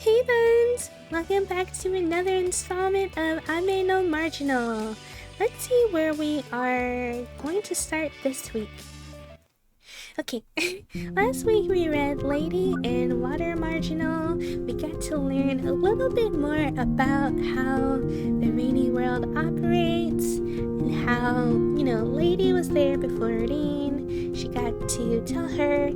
Hey Buns! Welcome back to another installment of Marginal. Let's see where we are going to start this week. Okay, last week we read Lady and Water Marginal. We got to learn a little bit more about how the rainy world operates and how, Lady was there before rain. She got to tell her,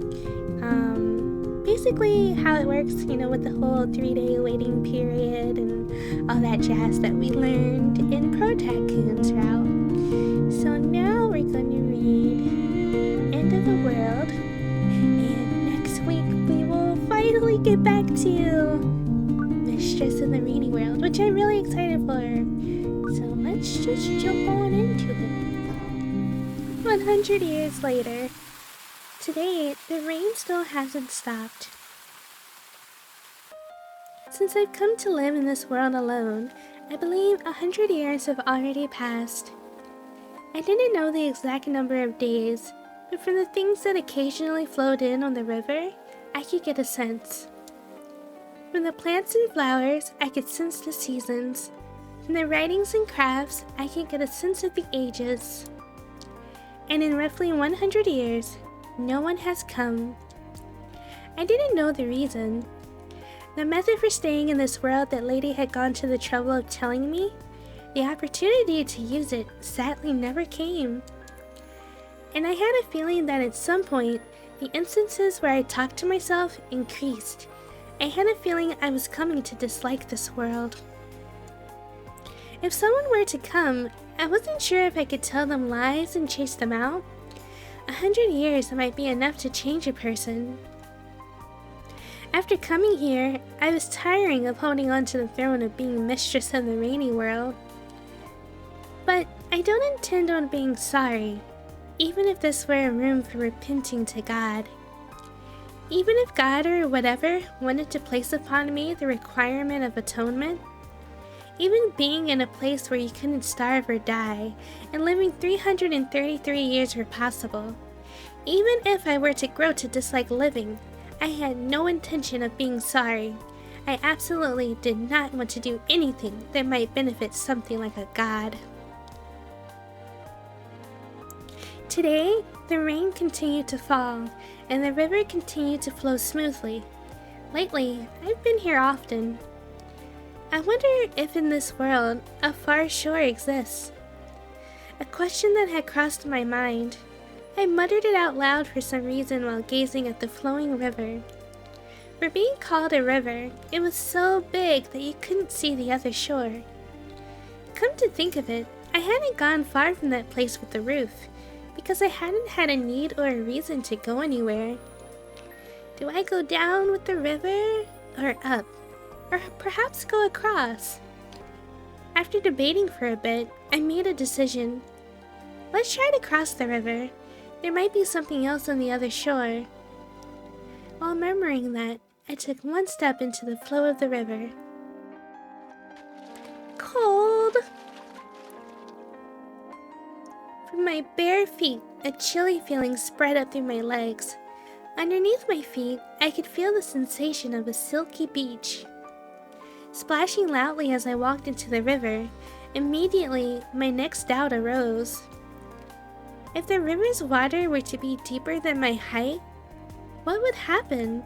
basically how it works, with the whole 3-day waiting period and all that jazz that we learned in Protagonist route. So now we're going to read End of the World, and next week we will finally get back to Mistress in the Rainy World, which I'm really excited for. So let's just jump on into it. 100 years later. Today, the rain still hasn't stopped. Since I've come to live in this world alone, I believe 100 years have already passed. I didn't know the exact number of days, but from the things that occasionally flowed in on the river, I could get a sense. From the plants and flowers, I could sense the seasons. From the writings and crafts, I could get a sense of the ages. And in roughly 100 years, no one has come. I didn't know the reason. The method for staying in this world that Lady had gone to the trouble of telling me, the opportunity to use it sadly never came. And I had a feeling that at some point, the instances where I talked to myself increased. I had a feeling I was coming to dislike this world. If someone were to come, I wasn't sure if I could tell them lies and chase them out. 100 years might be enough to change a person. After coming here, I was tiring of holding on to the throne of being mistress of the rainy world. But I don't intend on being sorry, even if this were a room for repenting to God. Even if God or whatever wanted to place upon me the requirement of atonement, even being in a place where you couldn't starve or die, and living 333 years were possible. Even if I were to grow to dislike living, I had no intention of being sorry. I absolutely did not want to do anything that might benefit something like a god. Today, the rain continued to fall, and the river continued to flow smoothly. Lately, I've been here often. I wonder if in this world, a far shore exists. A question that had crossed my mind. I muttered it out loud for some reason while gazing at the flowing river. For being called a river, it was so big that you couldn't see the other shore. Come to think of it, I hadn't gone far from that place with the roof, because I hadn't had a need or a reason to go anywhere. Do I go down with the river, or up? Or perhaps go across? After debating for a bit, I made a decision. Let's try to cross the river. There might be something else on the other shore. While murmuring that, I took one step into the flow of the river. Cold! From my bare feet, a chilly feeling spread up through my legs. Underneath my feet, I could feel the sensation of a silky beach. Splashing loudly as I walked into the river, immediately my next doubt arose. If the river's water were to be deeper than my height, what would happen?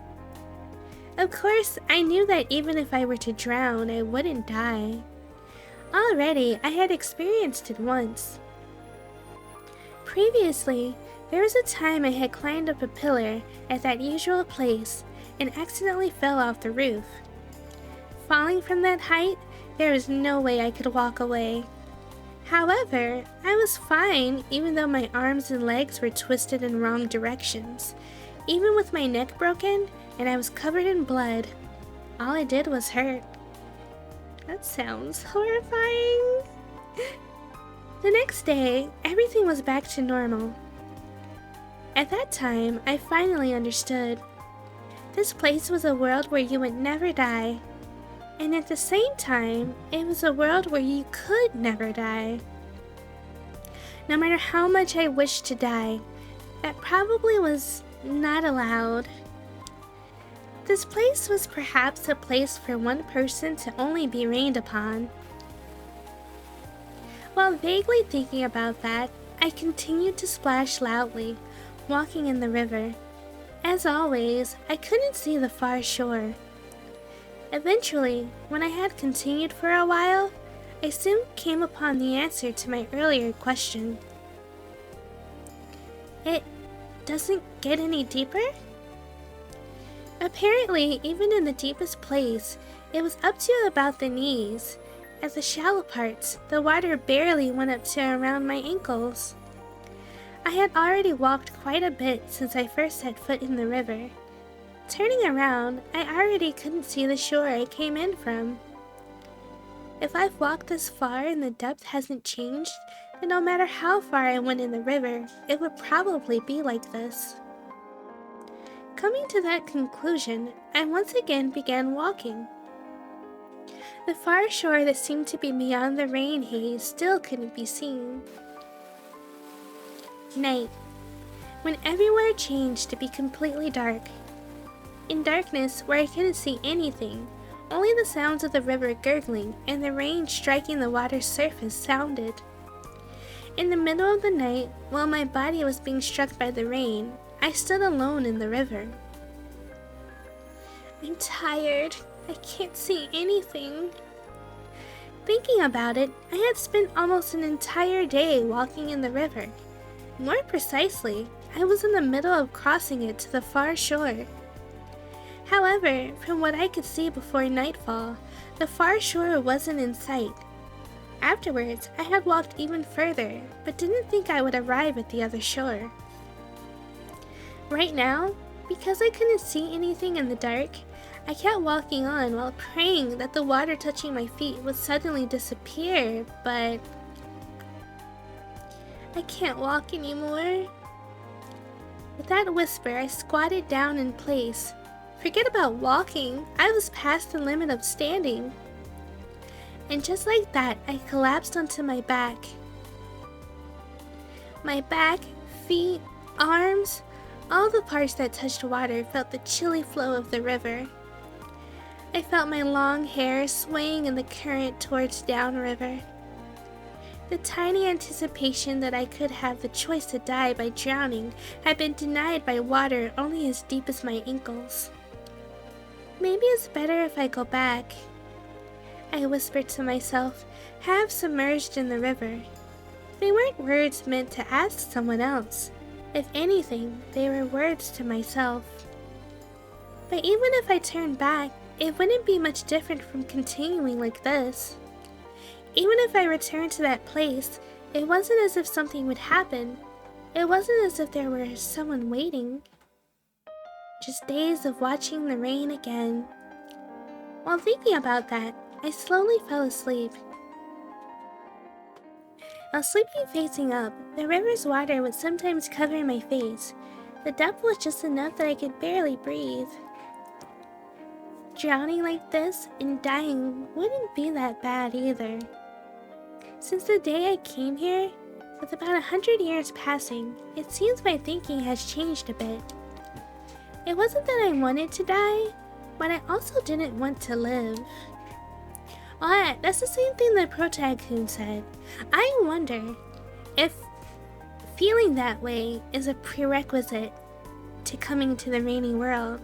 Of course, I knew that even if I were to drown, I wouldn't die. Already, I had experienced it once. Previously, there was a time I had climbed up a pillar at that usual place and accidentally fell off the roof. Falling from that height, there was no way I could walk away. However, I was fine even though my arms and legs were twisted in wrong directions. Even with my neck broken and I was covered in blood, all I did was hurt. That sounds horrifying. The next day, everything was back to normal. At that time, I finally understood. This place was a world where you would never die. And at the same time, it was a world where you could never die. No matter how much I wished to die, that probably was not allowed. This place was perhaps a place for one person to only be rained upon. While vaguely thinking about that, I continued to splash loudly, walking in the river. As always, I couldn't see the far shore. Eventually, when I had continued for a while, I soon came upon the answer to my earlier question. It doesn't get any deeper? Apparently, even in the deepest place, it was up to about the knees. At the shallow parts, the water barely went up to around my ankles. I had already walked quite a bit since I first set foot in the river. Turning around, I already couldn't see the shore I came in from. If I've walked this far and the depth hasn't changed, then no matter how far I went in the river, it would probably be like this. Coming to that conclusion, I once again began walking. The far shore that seemed to be beyond the rain haze still couldn't be seen. Night, when everywhere changed to be completely dark. In darkness, where I couldn't see anything, only the sounds of the river gurgling and the rain striking the water's surface sounded. In the middle of the night, while my body was being struck by the rain, I stood alone in the river. I'm tired. I can't see anything. Thinking about it, I had spent almost an entire day walking in the river. More precisely, I was in the middle of crossing it to the far shore. However, from what I could see before nightfall, the far shore wasn't in sight. Afterwards, I had walked even further, but didn't think I would arrive at the other shore. Right now, because I couldn't see anything in the dark, I kept walking on while praying that the water touching my feet would suddenly disappear, but I can't walk anymore. With that whisper, I squatted down in place. Forget about walking, I was past the limit of standing. And just like that, I collapsed onto my back. My back, feet, arms, all the parts that touched water felt the chilly flow of the river. I felt my long hair swaying in the current towards downriver. The tiny anticipation that I could have the choice to die by drowning had been denied by water only as deep as my ankles. Maybe it's better if I go back, I whispered to myself, half submerged in the river. They weren't words meant to ask someone else. If anything, they were words to myself. But even if I turned back, it wouldn't be much different from continuing like this. Even if I returned to that place, it wasn't as if something would happen. It wasn't as if there were someone waiting. Just days of watching the rain again. While thinking about that, I slowly fell asleep. While sleeping facing up, the river's water would sometimes cover my face. The depth was just enough that I could barely breathe. Drowning like this and dying wouldn't be that bad either. Since the day I came here, with about 100 years passing, it seems my thinking has changed a bit. It wasn't that I wanted to die, but I also didn't want to live. Well, that's the same thing that protagonist said. I wonder if feeling that way is a prerequisite to coming to the rainy world.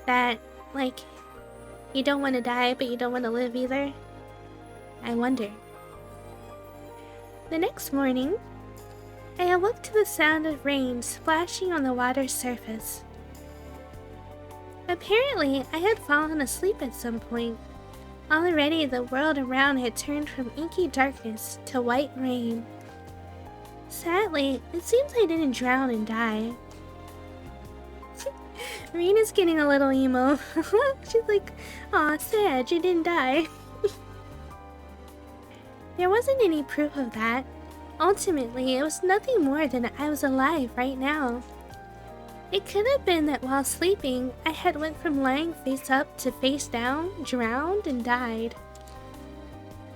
That, like, you don't want to die, but you don't want to live either. I wonder. The next morning, I awoke to the sound of rain splashing on the water's surface. Apparently, I had fallen asleep at some point. Already, the world around had turned from inky darkness to white rain. Sadly, it seems I didn't drown and die. Rain is getting a little emo. She's like, aw, sad, you didn't die. There wasn't any proof of that. Ultimately, it was nothing more than I was alive right now. It could have been that while sleeping, I had went from lying face up to face down, drowned, and died.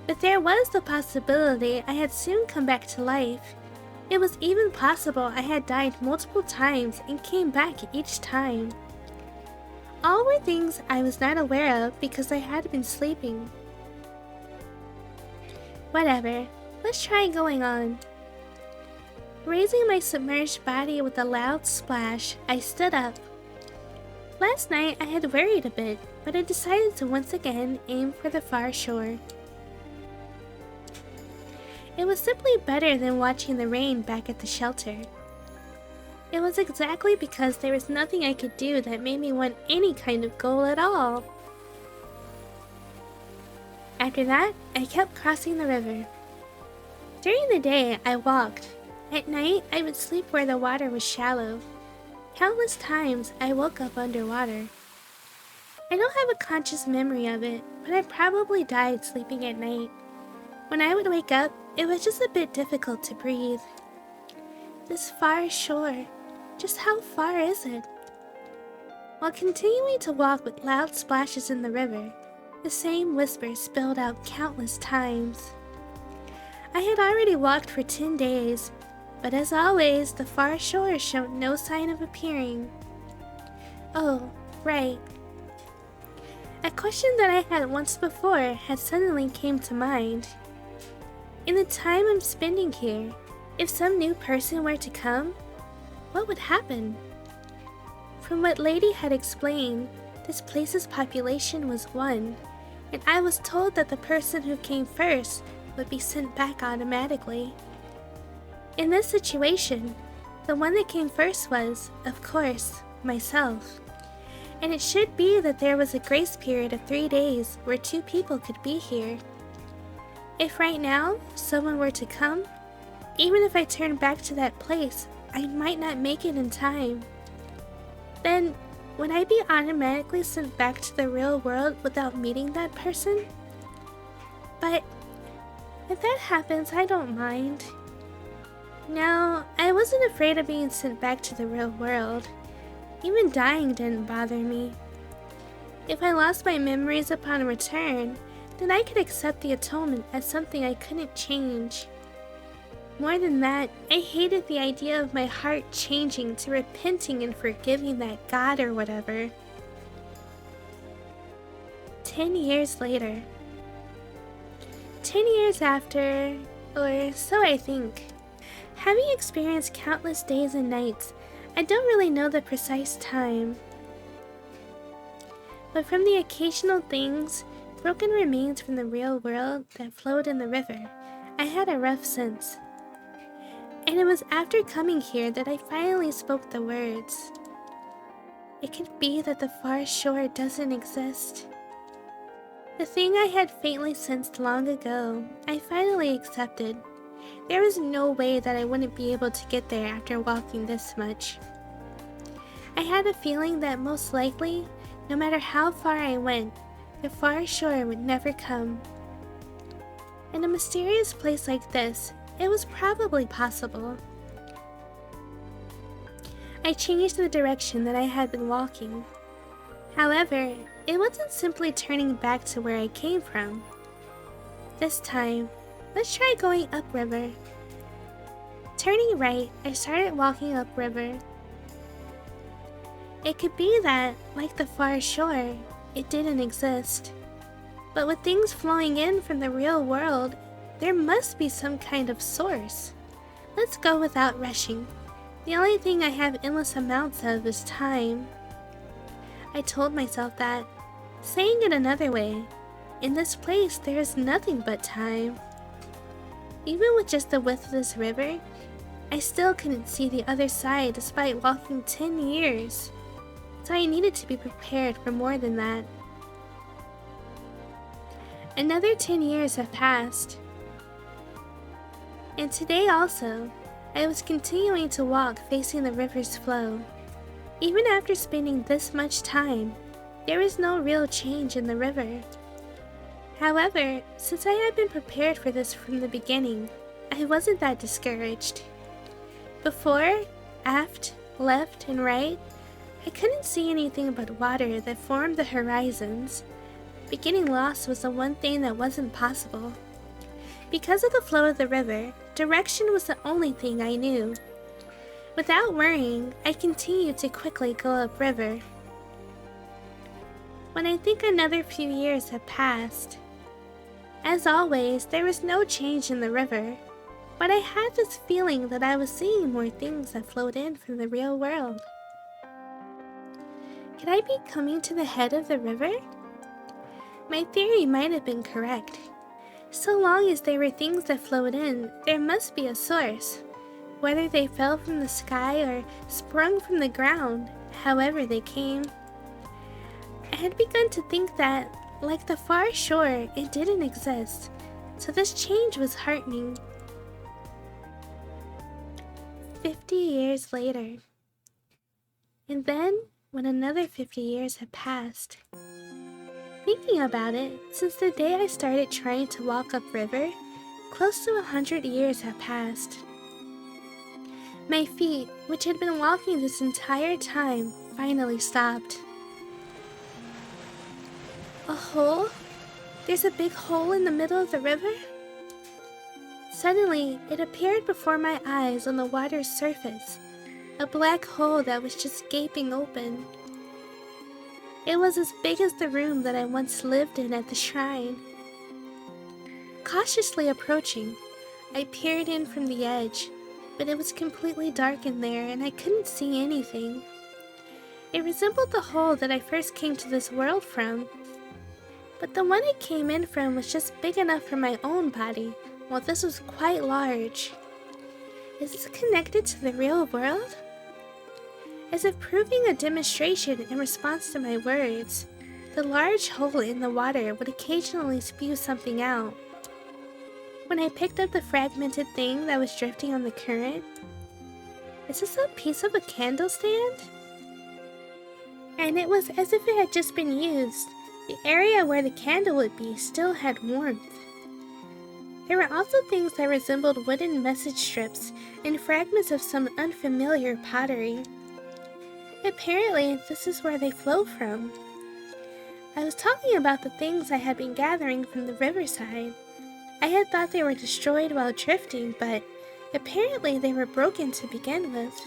But there was the possibility I had soon come back to life. It was even possible I had died multiple times and came back each time. All were things I was not aware of because I had been sleeping. Whatever, let's try going on. Raising my submerged body with a loud splash, I stood up. Last night I had worried a bit, but I decided to once again aim for the far shore. It was simply better than watching the rain back at the shelter. It was exactly because there was nothing I could do that made me want any kind of goal at all. After that, I kept crossing the river. During the day, I walked. At night, I would sleep where the water was shallow. Countless times, I woke up underwater. I don't have a conscious memory of it, but I probably died sleeping at night. When I would wake up, it was just a bit difficult to breathe. This far shore, just how far is it? While continuing to walk with loud splashes in the river, the same whisper spilled out countless times. I had already walked for 10 days, but as always, the far shore showed no sign of appearing. Oh, right. A question that I had once before had suddenly came to mind. In the time I'm spending here, if some new person were to come, what would happen? From what Lady had explained, this place's population was 1, and I was told that the person who came first would be sent back automatically. In this situation, the one that came first was, of course, myself. And it should be that there was a grace period of 3 days where 2 people could be here. If right now, someone were to come, even if I turned back to that place, I might not make it in time. Then, would I be automatically sent back to the real world without meeting that person? But, if that happens, I don't mind. No, I wasn't afraid of being sent back to the real world. Even dying didn't bother me. If I lost my memories upon return, then I could accept the atonement as something I couldn't change. More than that, I hated the idea of my heart changing to repenting and forgiving that God or whatever. 10 years later. 10 years after, or so I think. Having experienced countless days and nights, I don't really know the precise time. But from the occasional things, broken remains from the real world that flowed in the river, I had a rough sense. And it was after coming here that I finally spoke the words. It could be that the far shore doesn't exist. The thing I had faintly sensed long ago, I finally accepted. There was no way that I wouldn't be able to get there after walking this much. I had a feeling that most likely, no matter how far I went, the far shore would never come. In a mysterious place like this, it was probably possible. I changed the direction that I had been walking. However, it wasn't simply turning back to where I came from. This time, let's try going upriver. Turning right, I started walking upriver. It could be that, like the far shore, it didn't exist. But with things flowing in from the real world, there must be some kind of source. Let's go without rushing. The only thing I have endless amounts of is time. I told myself that. Saying it another way, in this place there is nothing but time. Even with just the width of this river, I still couldn't see the other side despite walking 10 years. So I needed to be prepared for more than that. Another 10 years have passed. And today also, I was continuing to walk facing the river's flow. Even after spending this much time, there was no real change in the river. However, since I had been prepared for this from the beginning, I wasn't that discouraged. Before, aft, left, and right, I couldn't see anything but water that formed the horizons. But getting lost was the one thing that wasn't possible. Because of the flow of the river, direction was the only thing I knew. Without worrying, I continued to quickly go upriver. when I think another few years have passed. As always, there was no change in the river, but I had this feeling that I was seeing more things that flowed in from the real world. Could I be coming to the head of the river? My theory might have been correct. So long as there were things that flowed in, there must be a source. Whether they fell from the sky or sprung from the ground, however they came. I had begun to think that, like the far shore, it didn't exist, so this change was heartening. 50 years later. And then, when another 50 years had passed. Thinking about it, since the day I started trying to walk upriver, close to 100 years have passed. My feet, which had been walking this entire time, finally stopped. A hole? There's a big hole in the middle of the river? Suddenly, it appeared before my eyes on the water's surface, a black hole that was just gaping open. It was as big as the room that I once lived in at the shrine. Cautiously approaching, I peered in from the edge, but it was completely dark in there and I couldn't see anything. It resembled the hole that I first came to this world from, but the one I came in from was just big enough for my own body, while this was quite large. Is this connected to the real world? As if proving a demonstration in response to my words, the large hole in the water would occasionally spew something out. When I picked up the fragmented thing that was drifting on the current, is this a piece of a candle stand? And it was as if it had just been used. The area where the candle would be still had warmth. There were also things that resembled wooden message strips and fragments of some unfamiliar pottery. Apparently, this is where they flow from. I was talking about the things I had been gathering from the riverside. I had thought they were destroyed while drifting, but apparently they were broken to begin with.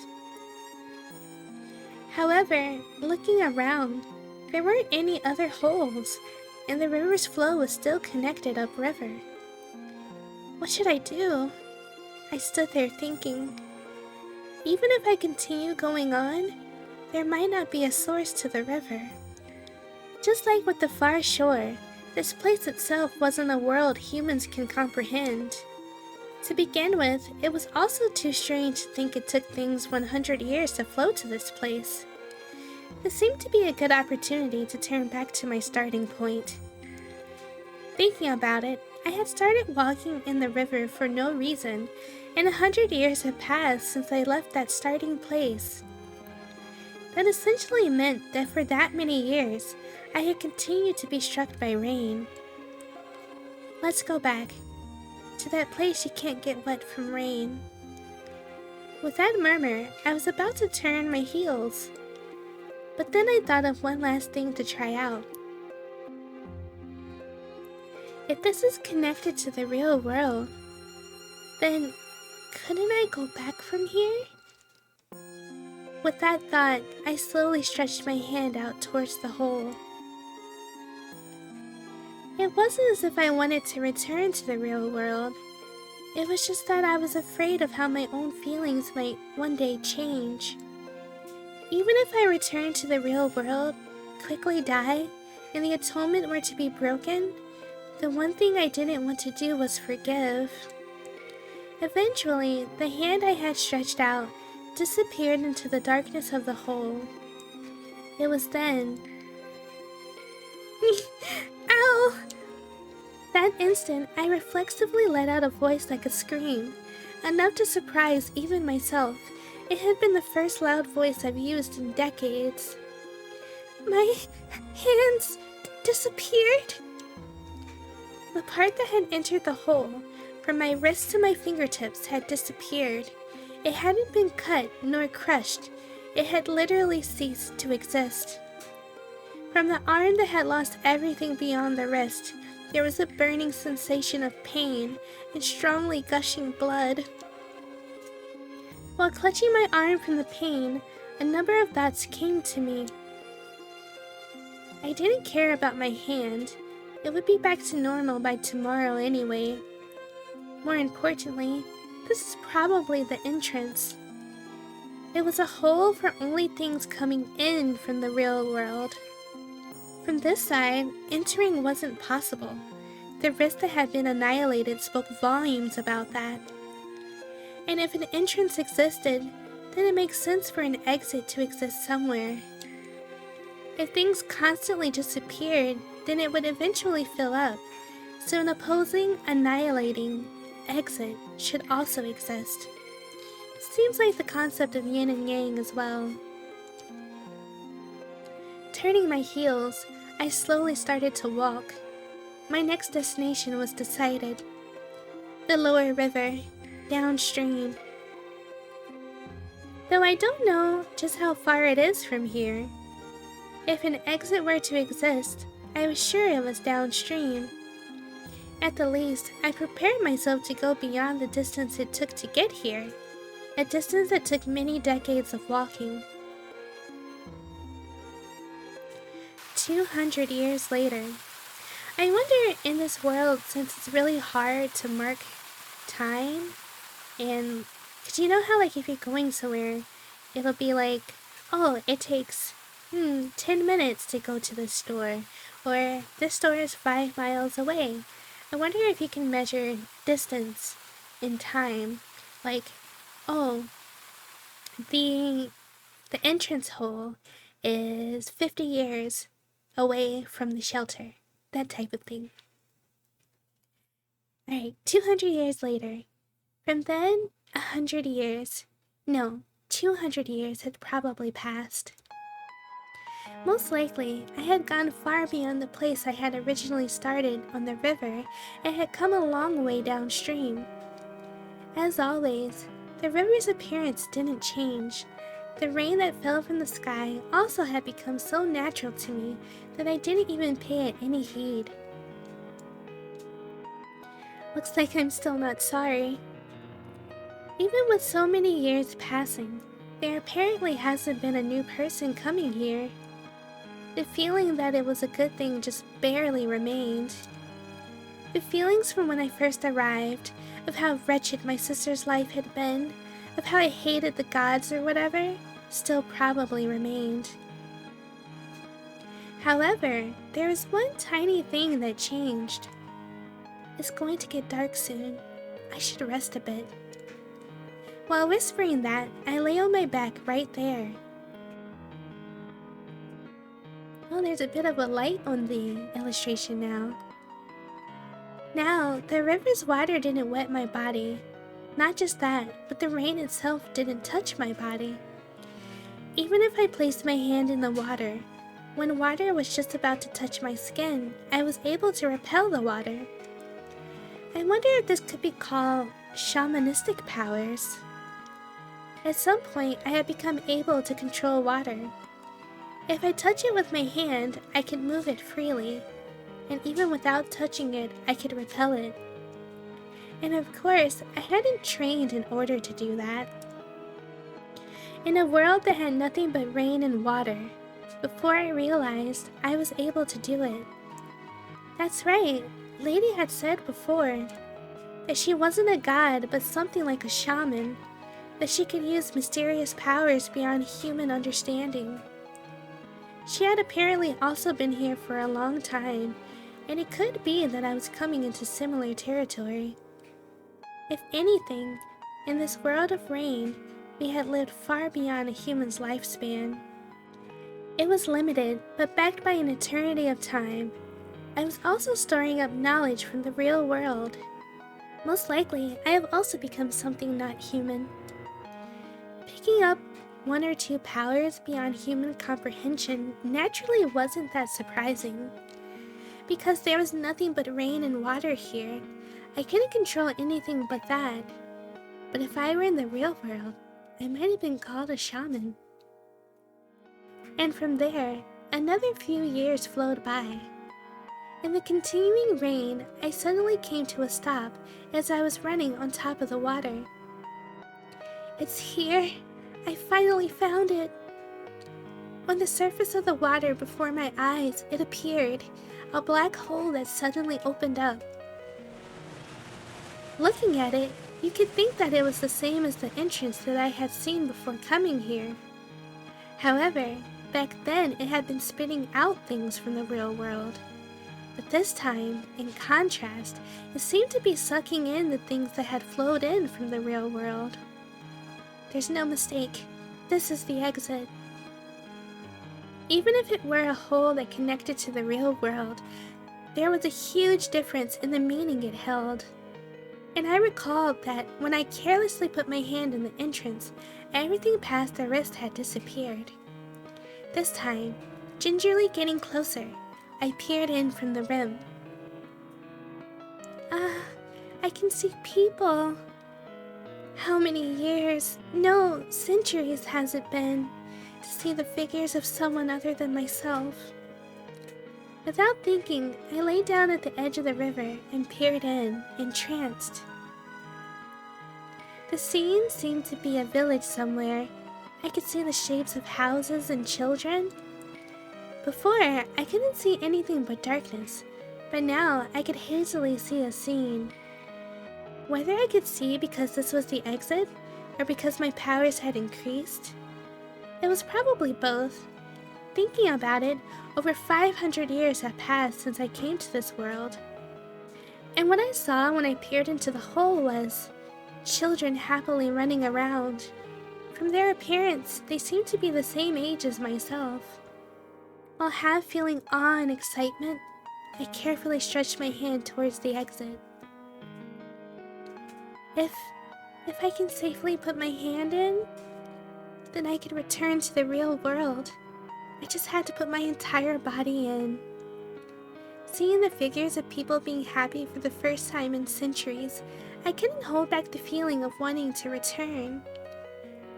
However, looking around, there weren't any other holes, and the river's flow was still connected upriver. What should I do? I stood there thinking. Even if I continue going on, there might not be a source to the river. Just like with the far shore, this place itself wasn't a world humans can comprehend. To begin with, it was also too strange to think it took things 100 years to flow to this place. This seemed to be a good opportunity to turn back to my starting point. Thinking about it, I had started walking in the river for no reason, and 100 years had passed since I left that starting place. That essentially meant that for that many years, I had continued to be struck by rain. Let's go back to that place you can't get wet from rain. With that murmur, I was about to turn my heels, but then I thought of one last thing to try out. If this is connected to the real world, then couldn't I go back from here? With that thought, I slowly stretched my hand out towards the hole. It wasn't as if I wanted to return to the real world. It was just that I was afraid of how my own feelings might one day change. Even if I returned to the real world, quickly die, and the atonement were to be broken, the one thing I didn't want to do was forgive. Eventually, the hand I had stretched out disappeared into the darkness of the hole. It was then... Ow! That instant, I reflexively let out a voice like a scream, enough to surprise even myself. It had been the first loud voice I've used in decades. My hands disappeared. The part that had entered the hole, from my wrist to my fingertips, had disappeared. It hadn't been cut nor crushed. It had literally ceased to exist. From the arm that had lost everything beyond the wrist, there was a burning sensation of pain and strongly gushing blood. While clutching my arm from the pain, a number of thoughts came to me. I didn't care about my hand. It would be back to normal by tomorrow anyway. More importantly, this is probably the entrance. It was a hole for only things coming in from the real world. From this side, entering wasn't possible. The wrist that had been annihilated spoke volumes about that. And if an entrance existed, then it makes sense for an exit to exist somewhere. If things constantly disappeared, then it would eventually fill up, so an opposing, annihilating exit should also exist. Seems like the concept of yin and yang as well. Turning my heels, I slowly started to walk. My next destination was decided. The lower river, downstream. Though I don't know just how far it is from here. If an exit were to exist, I was sure it was downstream. At the least, I prepared myself to go beyond the distance it took to get here, a distance that took many decades of walking. 200 years later. I wonder, in this world, since it's really hard to mark time, and cause you know how like if you're going somewhere, it'll be like, oh, it takes 10 minutes to go to this store, or this store is 5 miles away. I wonder if you can measure distance in time, like, oh, the entrance hole is 50 years away from the shelter, that type of thing. Alright, 200 years later. From then, 100 years. No, 200 years had probably passed. Most likely, I had gone far beyond the place I had originally started on the river and had come a long way downstream. As always, the river's appearance didn't change. The rain that fell from the sky also had become so natural to me that I didn't even pay it any heed. Looks like I'm still not sorry. Even with so many years passing, there apparently hasn't been a new person coming here. The feeling that it was a good thing just barely remained. The feelings from when I first arrived, of how wretched my sister's life had been, of how I hated the gods or whatever, still probably remained. However, there was one tiny thing that changed. It's going to get dark soon. I should rest a bit. While whispering that, I lay on my back right there. Oh, there's a bit of a light on the illustration now. Now, the river's water didn't wet my body. Not just that, but the rain itself didn't touch my body. Even if I placed my hand in the water, when water was just about to touch my skin, I was able to repel the water. I wonder if this could be called shamanistic powers. At some point, I had become able to control water. If I touch it with my hand, I could move it freely, and even without touching it, I could repel it. And of course, I hadn't trained in order to do that. In a world that had nothing but rain and water, before I realized, I was able to do it. That's right, Lady had said before that she wasn't a god but something like a shaman, that she could use mysterious powers beyond human understanding. She had apparently also been here for a long time, and it could be that I was coming into similar territory. If anything, in this world of rain, we had lived far beyond a human's lifespan. It was limited, but backed by an eternity of time. I was also storing up knowledge from the real world. Most likely, I have also become something not human. Picking up one or two powers beyond human comprehension naturally wasn't that surprising. Because there was nothing but rain and water here, I couldn't control anything but that. But if I were in the real world, I might have been called a shaman. And from there, another few years flowed by. In the continuing rain, I suddenly came to a stop as I was running on top of the water. It's here! I finally found it! On the surface of the water before my eyes, it appeared, a black hole that suddenly opened up. Looking at it, you could think that it was the same as the entrance that I had seen before coming here. However, back then it had been spitting out things from the real world. But this time, in contrast, it seemed to be sucking in the things that had flowed in from the real world. There's no mistake, this is the exit. Even if it were a hole that connected to the real world, there was a huge difference in the meaning it held. And I recalled that when I carelessly put my hand in the entrance, everything past the wrist had disappeared. This time, gingerly getting closer, I peered in from the rim. I can see people. How many years, no, centuries has it been, to see the figures of someone other than myself? Without thinking, I lay down at the edge of the river and peered in, entranced. The scene seemed to be a village somewhere. I could see the shapes of houses and children. Before, I couldn't see anything but darkness, but now I could hazily see a scene. Whether I could see because this was the exit, or because my powers had increased, it was probably both. Thinking about it, over 500 years have passed since I came to this world. And what I saw when I peered into the hole was children happily running around. From their appearance, they seemed to be the same age as myself. While half feeling awe and excitement, I carefully stretched my hand towards the exit. If I can safely put my hand in, then I could return to the real world. I just had to put my entire body in. Seeing the figures of people being happy for the first time in centuries, I couldn't hold back the feeling of wanting to return.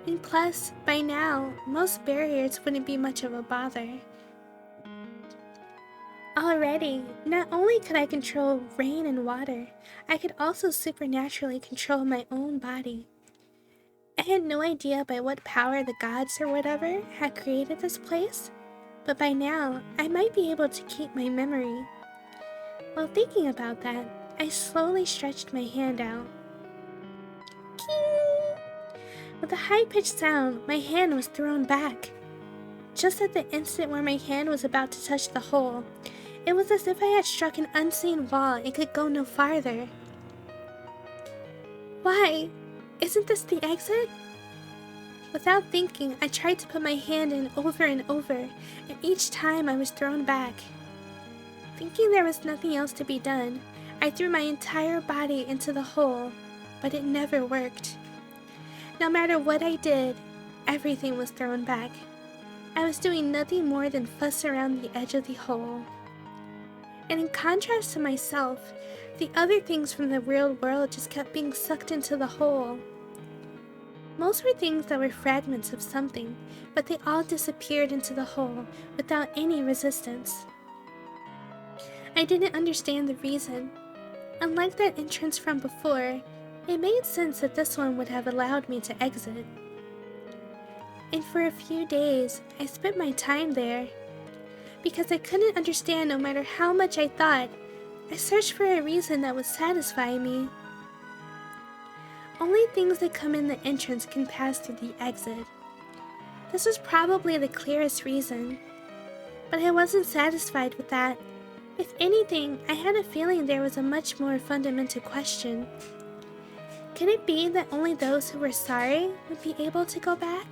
And plus, by now, most barriers wouldn't be much of a bother. Already, not only could I control rain and water, I could also supernaturally control my own body. I had no idea by what power the gods or whatever had created this place, but by now, I might be able to keep my memory. While thinking about that, I slowly stretched my hand out. King! With a high-pitched sound, my hand was thrown back. Just at the instant where my hand was about to touch the hole, it was as if I had struck an unseen wall and could go no farther. Why? Isn't this the exit? Without thinking, I tried to put my hand in over and over, and each time I was thrown back. Thinking there was nothing else to be done, I threw my entire body into the hole, but it never worked. No matter what I did, everything was thrown back. I was doing nothing more than fuss around the edge of the hole. And in contrast to myself, the other things from the real world just kept being sucked into the hole. Most were things that were fragments of something, but they all disappeared into the hole without any resistance. I didn't understand the reason. Unlike that entrance from before, it made sense that this one would have allowed me to exit. And for a few days, I spent my time there. Because I couldn't understand no matter how much I thought, I searched for a reason that would satisfy me. Only things that come in the entrance can pass through the exit. This was probably the clearest reason. But I wasn't satisfied with that. If anything, I had a feeling there was a much more fundamental question. Could it be that only those who were sorry would be able to go back?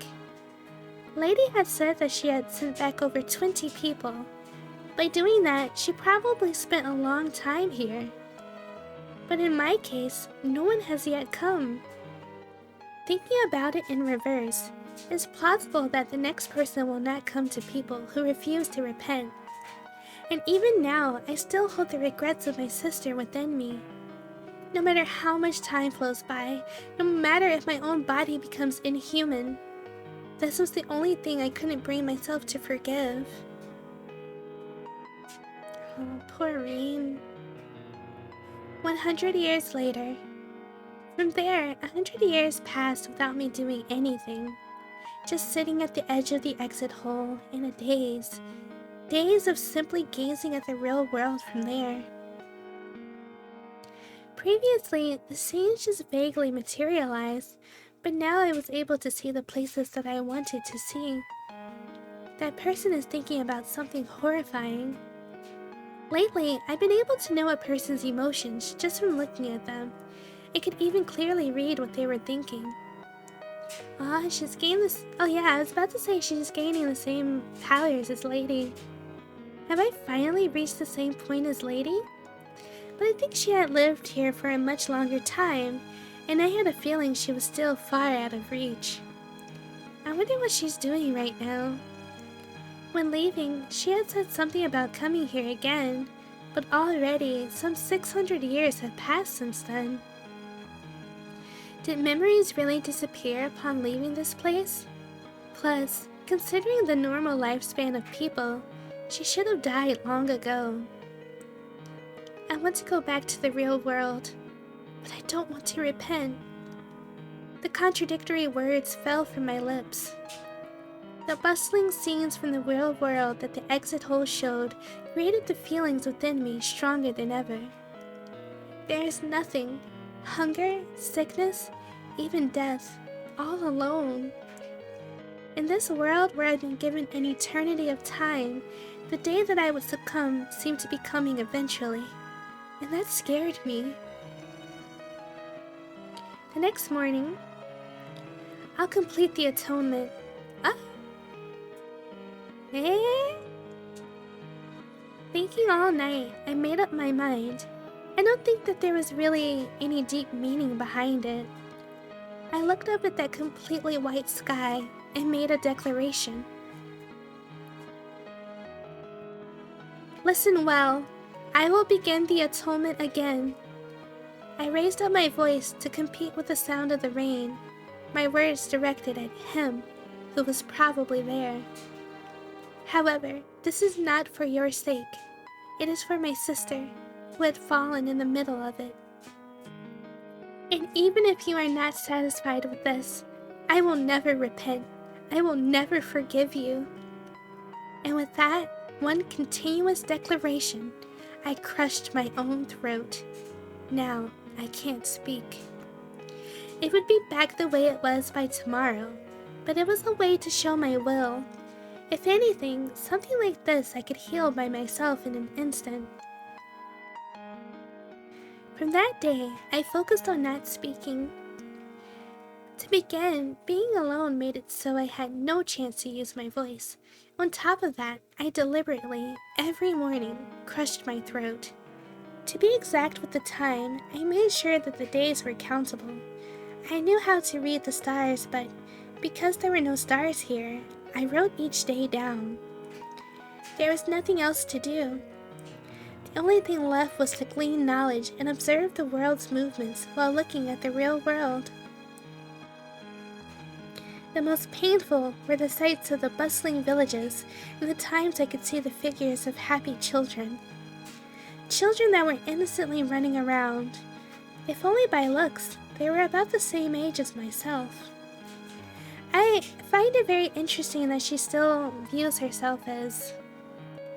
Lady had said that she had sent back over 20 people. By doing that, she probably spent a long time here. But in my case, no one has yet come. Thinking about it in reverse, it's plausible that the next person will not come to people who refuse to repent. And even now, I still hold the regrets of my sister within me. No matter how much time flows by, no matter if my own body becomes inhuman, this was the only thing I couldn't bring myself to forgive. Oh, poor Rain. 100 years later. From there, 100 years passed without me doing anything. just sitting at the edge of the exit hole in a daze. Days of simply gazing at the real world from there. Previously, the scenes just vaguely materialized, but now I was able to see the places that I wanted to see. That person is thinking about something horrifying. Lately, I've been able to know a person's emotions just from looking at them. I could even clearly read what they were thinking. She's gained this. Oh yeah, I was about to say she's gaining the same powers as Lady. Have I finally reached the same point as Lady? But I think she had lived here for a much longer time, and I had a feeling she was still far out of reach. I wonder what she's doing right now. When leaving, she had said something about coming here again, but already some 600 years have passed since then. Did memories really disappear upon leaving this place? Plus, considering the normal lifespan of people, she should have died long ago. I want to go back to the real world, but I don't want to repent. The contradictory words fell from my lips. The bustling scenes from the real world that the exit hole showed created the feelings within me stronger than ever. There is nothing, hunger, sickness, even death, all alone. In this world where I've been given an eternity of time, the day that I would succumb seemed to be coming eventually, and that scared me. The next morning, I'll complete the atonement. Thinking all night, I made up my mind. I don't think that there was really any deep meaning behind it. I looked up at that completely white sky and made a declaration. Listen well, I will begin the atonement again. I raised up my voice to compete with the sound of the rain, my words directed at him, who was probably there. However, this is not for your sake. It is for my sister, who had fallen in the middle of it. And even if you are not satisfied with this, I will never repent. I will never forgive you. And with that one continuous declaration, I crushed my own throat. Now I can't speak. It would be back the way it was by tomorrow, but it was a way to show my will. If anything, something like this I could heal by myself in an instant. From that day, I focused on not speaking. To begin, being alone made it so I had no chance to use my voice. On top of that, I deliberately, every morning, crushed my throat. To be exact with the time, I made sure that the days were countable. I knew how to read the stars, but because there were no stars here, I wrote each day down. There was nothing else to do. The only thing left was to glean knowledge and observe the world's movements while looking at the real world. The most painful were the sights of the bustling villages and the times I could see the figures of happy children. Children that were innocently running around. If only by looks, they were about the same age as myself. I find it very interesting that she still views herself as,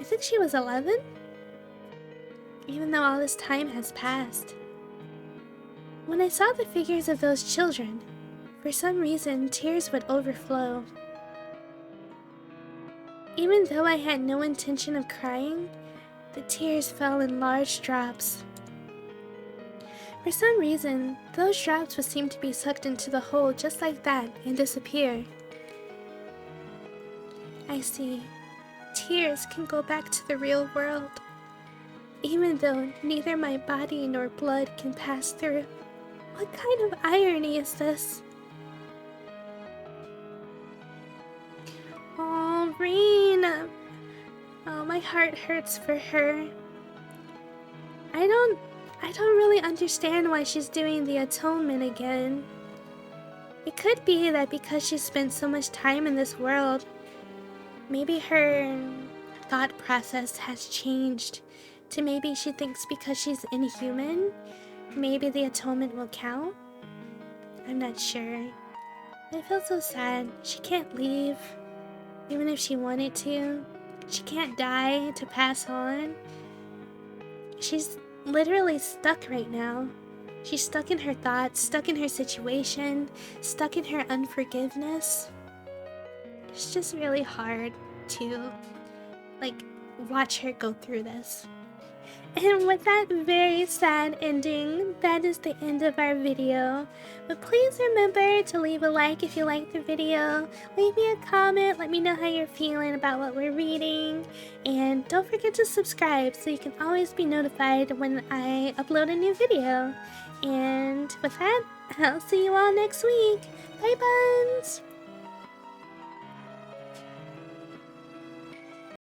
I think she was 11? Even though all this time has passed. When I saw the figures of those children, for some reason tears would overflow. Even though I had no intention of crying, the tears fell in large drops. For some reason, those drops would seem to be sucked into the hole just like that and disappear. I see. Tears can go back to the real world, even though neither my body nor blood can pass through. What kind of irony is this? Oh, Rena. Oh, my heart hurts for her. I don't really understand why she's doing the atonement again. It could be that because she spent so much time in this world, maybe her thought process has changed to maybe she thinks because she's inhuman, maybe the atonement will count? I'm not sure. I feel so sad. She can't leave, even if she wanted to. She can't die to pass on. She's literally stuck right now. She's stuck in her thoughts, stuck in her situation, stuck in her unforgiveness. It's just really hard to, like, watch her go through this. And with that very sad ending, that is the end of our video. But please remember to leave a like if you liked the video. Leave me a comment, let me know how you're feeling about what we're reading. And don't forget to subscribe so you can always be notified when I upload a new video. And with that, I'll see you all next week. Bye, Buns!